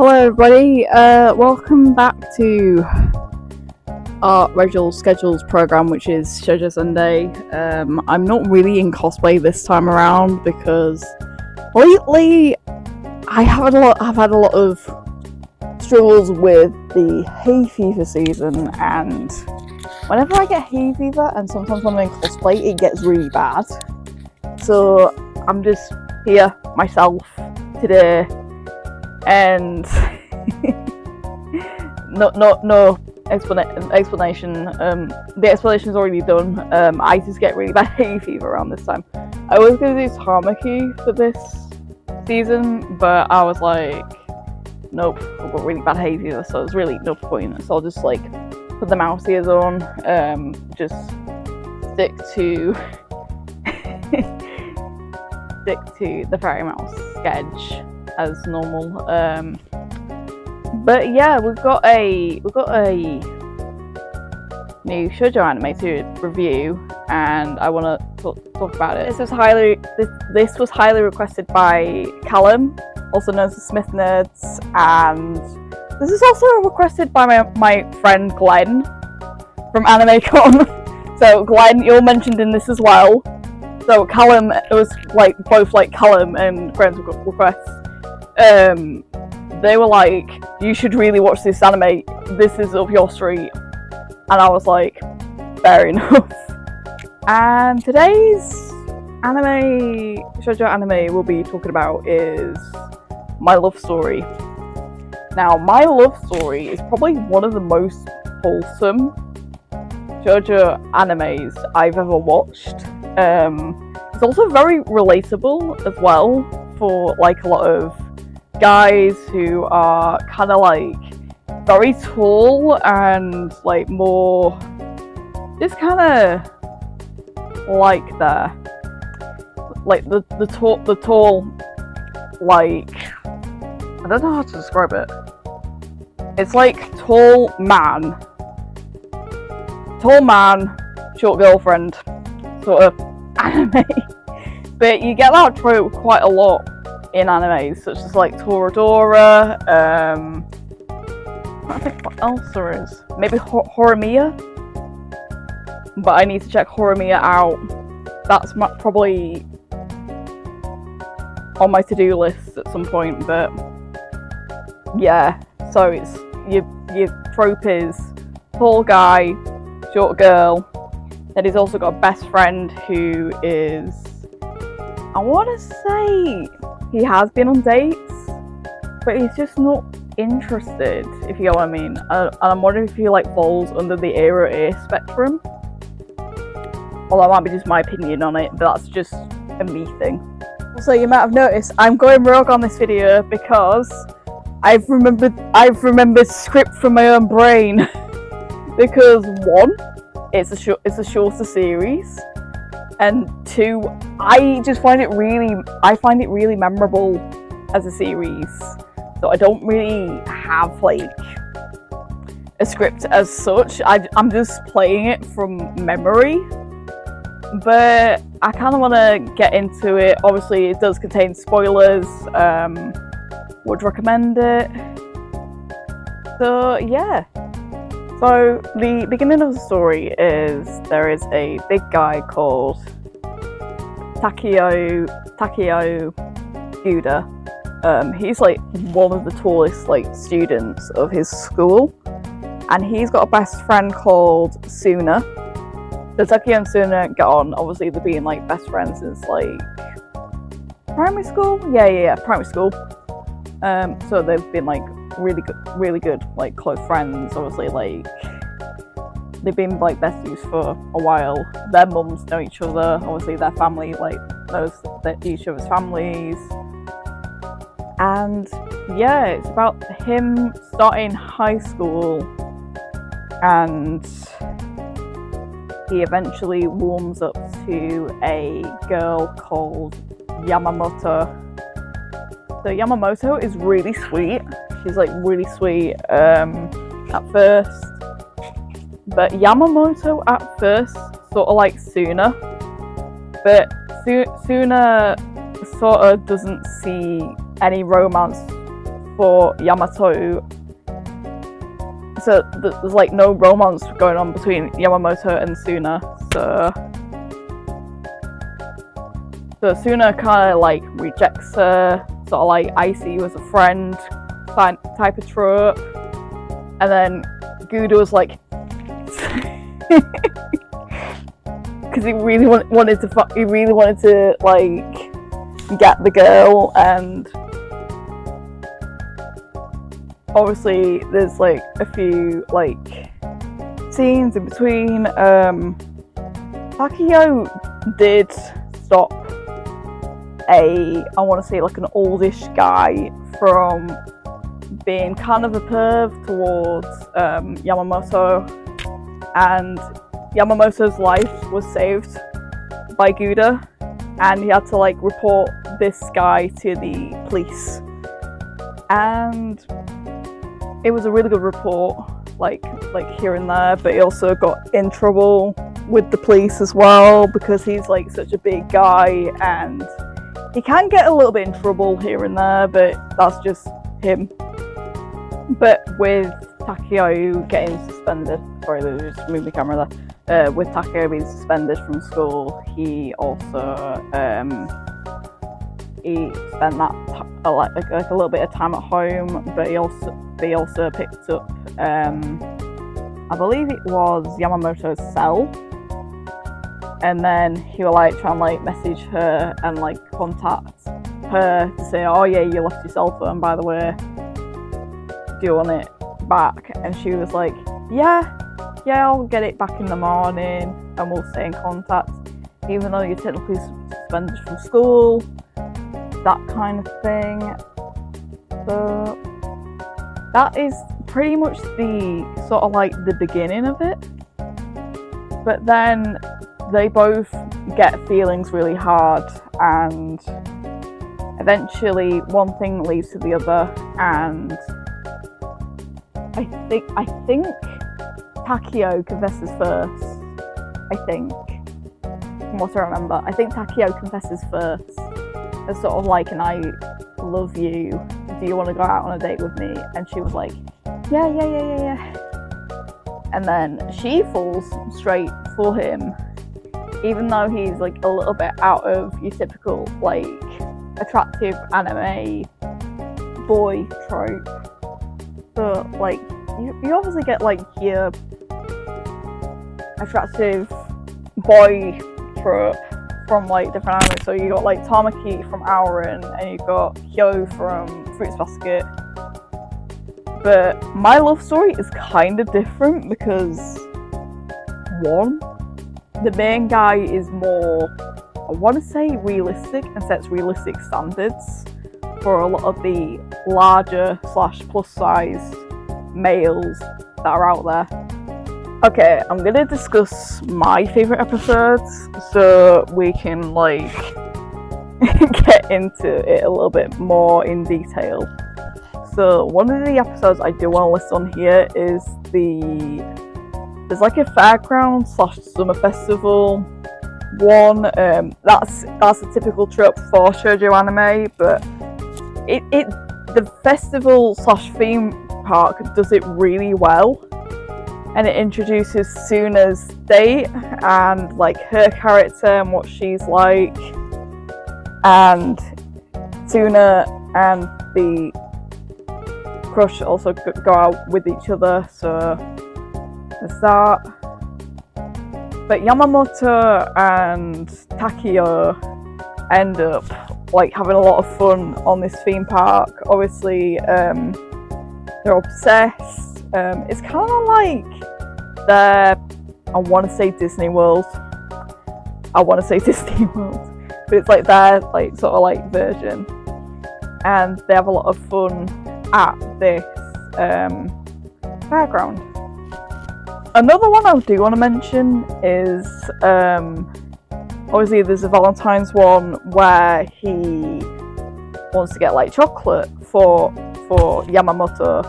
Hello everybody, welcome back to our regular schedules program, which is Shojo Sunday. I'm not really in cosplay this time around because lately I've had a lot of struggles with the hay fever season, and whenever I get hay fever and sometimes when I'm in cosplay it gets really bad. So I'm just here myself today, and no explanation. The explanation's already done. I just get really bad hay fever around this time. I was going to do Tamaki for this season, but I was like, nope, I've got really bad hay fever, so there's really no point. So I'll just like put the mouse ears on, just stick to the fairy mouse sketch as normal. But yeah, we've got a new shoujo anime to review, and I want to talk about it. This was highly requested by Callum, also known as the Smith Nerds, and this is also requested by my friend Glenn from AnimeCon. So Glenn, you're mentioned in this as well. So Callum, it was like both like Callum and Glenn's requests. They were like, you should really watch this anime, this is up your street. And I was like, fair enough. And today's shoujo anime we'll be talking about is My Love Story. Now, My Love Story is probably one of the most wholesome shoujo animes I've ever watched. It's also very relatable as well for like a lot of guys who are kind of like very tall and like more just kind of like the tall, like, I don't know how to describe it. It's like tall man, short girlfriend sort of anime. But you get that trope quite a lot in animes, such as like Toradora, I think what else there is. Maybe Horimiya? But I need to check Horimiya out. That's probably on my to-do list at some point, but yeah. So it's your trope is tall guy, short girl. Then he's also got a best friend who is, I want to say he has been on dates, but he's just not interested, if you know what I mean. And I'm wondering if he like falls under the era A spectrum. Well, that might be just my opinion on it, but that's just a me thing. Also, you might have noticed I'm going rogue on this video because I've remembered script from my own brain. Because one, it's a shorter series, and two, I find it really memorable as a series. So I don't really have like a script as such. I'm just playing it from memory. But I kind of want to get into it. Obviously, it does contain spoilers. Would recommend it. So yeah. So the beginning of the story is there is a big guy called Takeo Guda. He's like one of the tallest like students of his school, and he's got a best friend called Suna. So Takeo and Suna get on. Obviously, they've been like best friends since like primary school. Yeah, primary school. So they've been like really good, like close friends. Obviously, like they've been like besties for a while. Their mums know each other. Obviously, their family like knows each other's families. And yeah, it's about him starting high school, and he eventually warms up to a girl called Yamamoto. So Yamamoto is really sweet. She's like really sweet at first. But Yamamoto at first sort of like Suna. But Suna sort of doesn't see any romance for Yamato. So there's like no romance going on between Yamamoto and Suna. So Suna kind of like rejects her, sort of like I see you as a friend type of trope. And then Gudo's like, because he really wanted to like get the girl, and obviously there's like a few like scenes in between. Takeo did stop I want to say like an oldish guy from being kind of a perv towards Yamamoto, and Yamamoto's life was saved by Guda, and he had to like report this guy to the police, and it was a really good report, like here and there, but he also got in trouble with the police as well because he's like such a big guy, and he can get a little bit in trouble here and there, but that's just him. But with Takeo getting suspended, sorry, they just moved the camera there. With Takeo being suspended from school, he also he spent that like a little bit of time at home, but he also picked up I believe it was Yamamoto's cell, and then he would like try and like message her and like contact her to say, oh yeah, you left your cell phone by the way, do you want it back? And she was like, yeah, I'll get it back in the morning and we'll stay in contact, even though you're technically suspended from school, that kind of thing. So that is pretty much the sort of like the beginning of it. But then they both get feelings really hard, and eventually one thing leads to the other, and I think Takeo confesses first. From what I remember, I think Takeo confesses first as sort of like an I love you, do you want to go out on a date with me? And she was like, yeah. And then she falls straight for him, even though he's like a little bit out of your typical like attractive anime boy trope. So like you obviously get like your attractive boy trope from like different anime. So you got like Tamaki from Auron, and you got Hyo from Fruits Basket. But my love story is kind of different because one, the main guy is more, I want to say realistic, and sets realistic standards for a lot of the larger / plus size males that are out there. Okay, I'm gonna discuss my favourite episodes so we can like get into it a little bit more in detail. So one of the episodes I do want to list on here is there's like a fairground / summer festival one. That's a typical trope for shoujo anime, but the festival / theme park does it really well, and it introduces Suna's date and like her character and what she's like, and Suna and the crush also go out with each other, so there's that. But Yamamoto and Takeo end up like having a lot of fun on this theme park. Obviously they're obsessed. It's kind of like their, I want to say Disney World, but it's like their like sort of like version, and they have a lot of fun at this fairground. Another one I do want to mention is obviously there's a Valentine's one where he wants to get like chocolate for Yamamoto,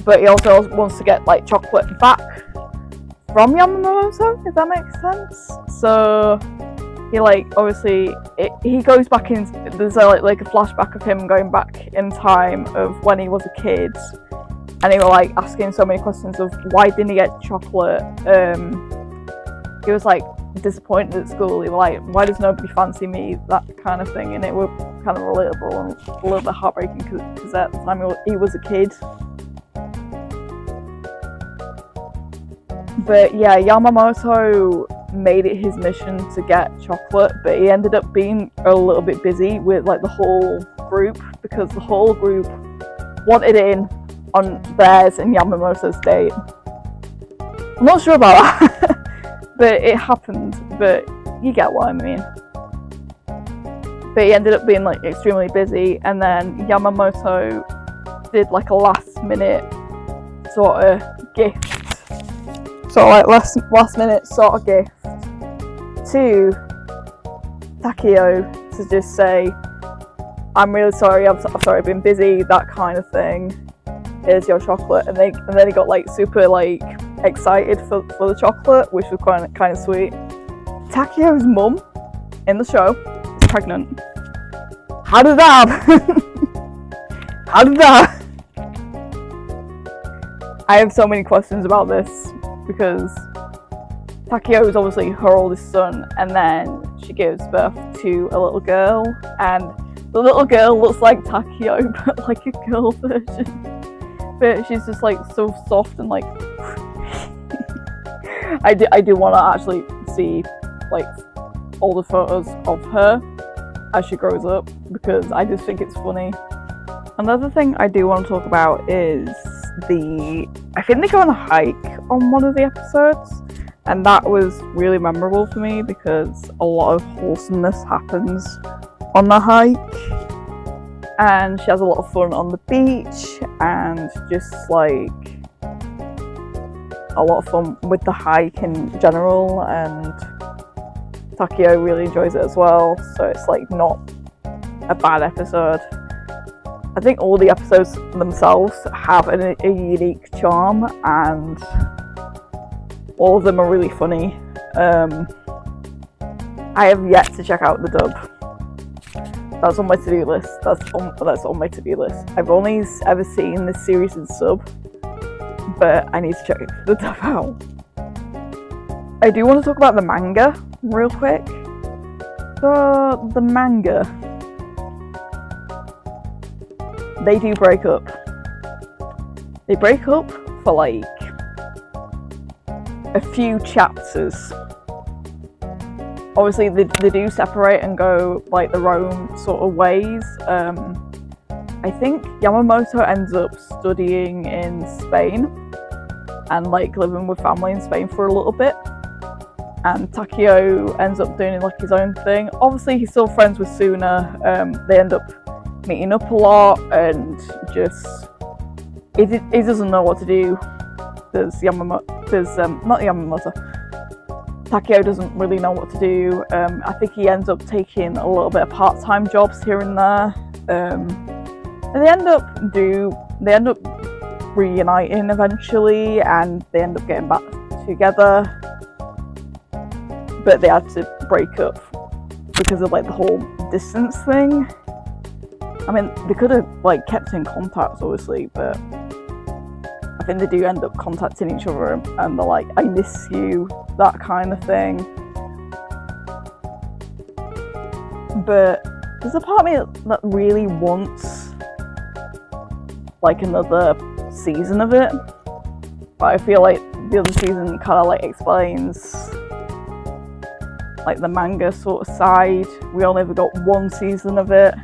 but he also wants to get like chocolate back from Yamamoto, if that makes sense. So he like obviously he goes back in. There's like a flashback of him going back in time of when he was a kid, and he was like asking so many questions of why didn't he get chocolate. He was like disappointed at school. He was like, why does nobody fancy me, that kind of thing, and it was kind of relatable and a little bit heartbreaking because at the time he was a kid. But yeah, Yamamoto made it his mission to get chocolate, but he ended up being a little bit busy with like the whole group, because the whole group wanted in on theirs and Yamamoto's date. I'm not sure about that. But it happened, but you get what I mean. But he ended up being like extremely busy, and then Yamamoto did like a last minute sort of gift, last minute sort of gift to Takeo to just say, I'm really sorry, I'm sorry I've been busy, that kind of thing. Here's your chocolate. And then he got like super like excited for the chocolate, which was kind of sweet. Takeo's mum in the show is pregnant. How did that happen? How did that? I have so many questions about this, because Takeo is obviously her oldest son, and then she gives birth to a little girl, and the little girl looks like Takeo but like a girl version. But she's just like so soft and like I do want to actually see like all the photos of her as she grows up, because I just think it's funny. Another thing I do want to talk about is I think they go on a hike on one of the episodes, and that was really memorable for me because a lot of wholesomeness happens on the hike. And she has a lot of fun on the beach, and just like a lot of fun with the hike in general, and Takeo really enjoys it as well, so it's like not a bad episode. I think all the episodes themselves have a unique charm, and all of them are really funny. I have yet to check out the dub. That's on my to-do list. That's on my to-do list. I've only ever seen this series in sub, but I need to check the dub out. I do want to talk about the manga real quick. So the manga, they do break up. They break up for like a few chapters. Obviously they do separate and go like their own sort of ways. I think Yamamoto ends up studying in Spain and like living with family in Spain for a little bit, and Takeo ends up doing like his own thing. Obviously he's still friends with Suna. They end up meeting up a lot, and just he doesn't know what to do. Takeo doesn't really know what to do. I think he ends up taking a little bit of part-time jobs here and there, and they end up reuniting eventually, and they end up getting back together. But they had to break up because of like the whole distance thing. I mean, they could have like kept in contact, obviously, but I think they do end up contacting each other, and they're like, I miss you, that kind of thing. But there's a part of me that really wants like another season of it, but I feel like the other season kind of like explains like the manga sort of side. We only ever got one season of it,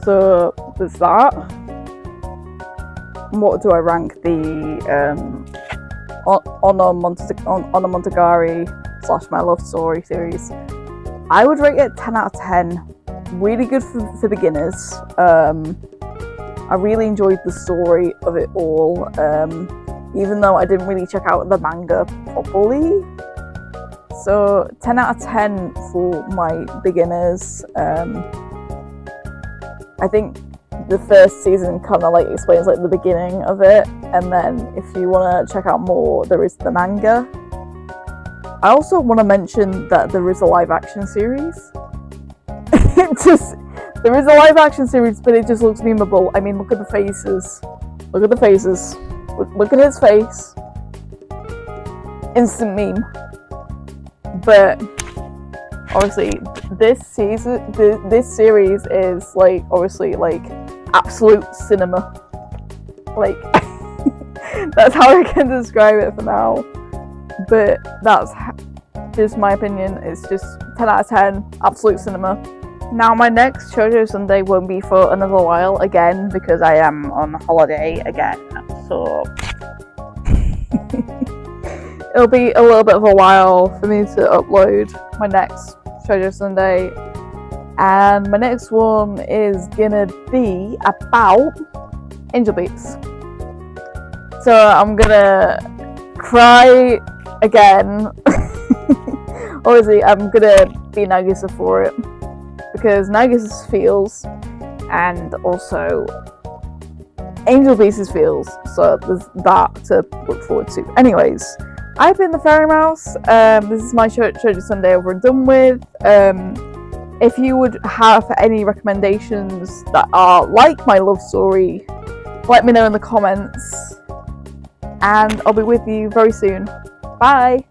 so there's that. What do I rank the Onomontagari / My Love Story series? I would rate it 10 out of 10. Really good for beginners. I really enjoyed the story of it all, even though I didn't really check out the manga properly. So 10 out of 10 for my beginners. I think the first season kind of like explains like the beginning of it, and then if you want to check out more, there is the manga. I also want to mention that there is a live action series. There is a live action series, but it just looks memeable. I mean, look at the faces. Look at the faces. Look at his face. Instant meme. But obviously, this series is like obviously like absolute cinema. Like that's how I can describe it for now. But that's just my opinion. It's just 10 out of 10, absolute cinema. Now my next Shojo Sunday won't be for another while again because I am on holiday again. So it'll be a little bit of a while for me to upload my next Shojo Sunday. And my next one is gonna be about Angel Beats. So I'm gonna cry again. Obviously I'm gonna be Nagisa for it because Nagisa's feels and also Angel Beats' feels, so there's that to look forward to. Anyways, I've been the Fairy Mouse. This is my Shojo Sunday over and done with. If you would have any recommendations that are like my love story, let me know in the comments. And I'll be with you very soon. Bye!